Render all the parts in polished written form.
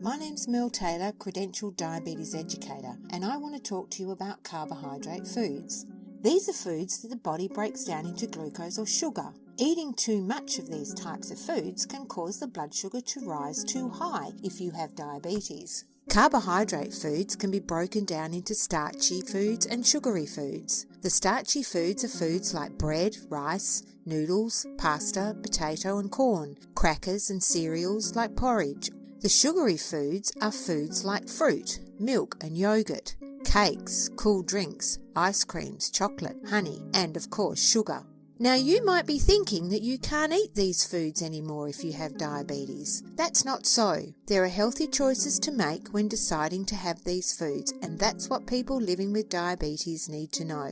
My name's Mel Taylor, Credentialed Diabetes Educator, and I want to talk to you about carbohydrate foods. These are foods that the body breaks down into glucose or sugar. Eating too much of these types of foods can cause the blood sugar to rise too high if you have diabetes. Carbohydrate foods can be broken down into starchy foods and sugary foods. The starchy foods are foods like bread, rice, noodles, pasta, potato and corn, crackers and cereals like porridge. The sugary foods are foods like fruit, milk and yogurt, cakes, cool drinks, ice creams, chocolate, honey, and of course sugar. Now you might be thinking that you can't eat these foods anymore if you have diabetes. That's not so. There are healthy choices to make when deciding to have these foods, and that's what people living with diabetes need to know.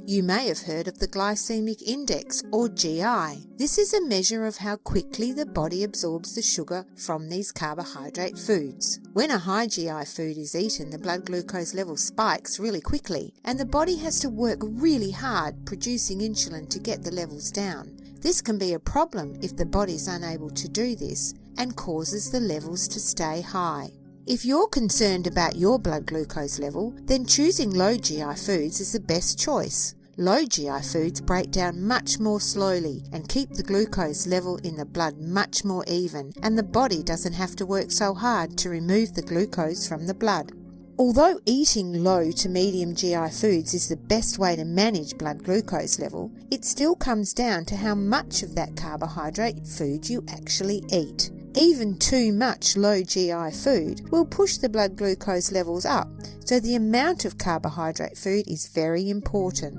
You may have heard of the glycemic index, or GI. This is a measure of how quickly the body absorbs the sugar from these carbohydrate foods. When a high GI food is eaten, the blood glucose level spikes really quickly, and the body has to work really hard producing insulin to get the levels down. This can be a problem if the body is unable to do this and causes the levels to stay high. If you're concerned about your blood glucose level, then choosing low GI foods is the best choice. Low GI foods break down much more slowly and keep the glucose level in the blood much more even, and the body doesn't have to work so hard to remove the glucose from the blood. Although eating low to medium GI foods is the best way to manage blood glucose level, it still comes down to how much of that carbohydrate food you actually eat. Even too much low GI food will push the blood glucose levels up, so the amount of carbohydrate food is very important.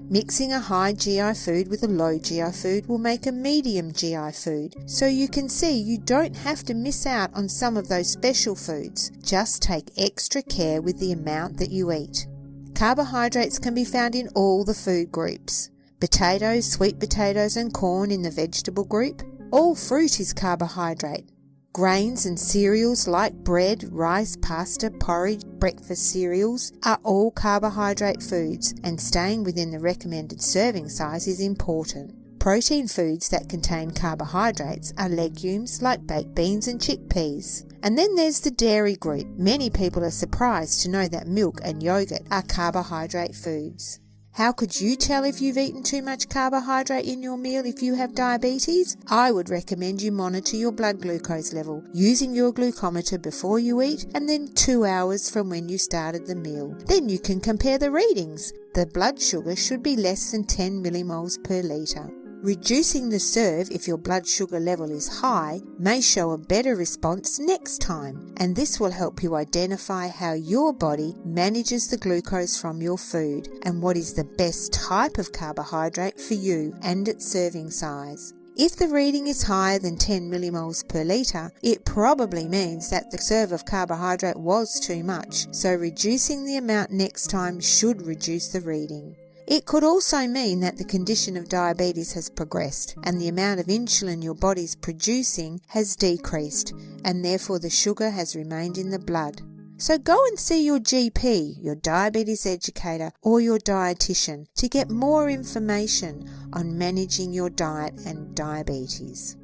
Mixing a high GI food with a low GI food will make a medium GI food, so you can see you don't have to miss out on some of those special foods. Just take extra care with the amount that you eat. Carbohydrates can be found in all the food groups. Potatoes, sweet potatoes and corn in the vegetable group. All fruit is carbohydrate. Grains and cereals like bread, rice, pasta, porridge, breakfast cereals are all carbohydrate foods, and staying within the recommended serving size is important. Protein foods that contain carbohydrates are legumes like baked beans and chickpeas. And then there's the dairy group. Many people are surprised to know that milk and yogurt are carbohydrate foods. How could you tell if you've eaten too much carbohydrate in your meal if you have diabetes? I would recommend you monitor your blood glucose level using your glucometer before you eat and then 2 hours from when you started the meal. Then you can compare the readings. The blood sugar should be less than 10 millimoles per litre. Reducing the serve if your blood sugar level is high may show a better response next time, and this will help you identify how your body manages the glucose from your food and what is the best type of carbohydrate for you and its serving size. If the reading is higher than 10 millimoles per litre, it probably means that the serve of carbohydrate was too much, so reducing the amount next time should reduce the reading. It could also mean that the condition of diabetes has progressed and the amount of insulin your body's producing has decreased, and therefore the sugar has remained in the blood. So go and see your GP, your diabetes educator, or your dietitian to get more information on managing your diet and diabetes.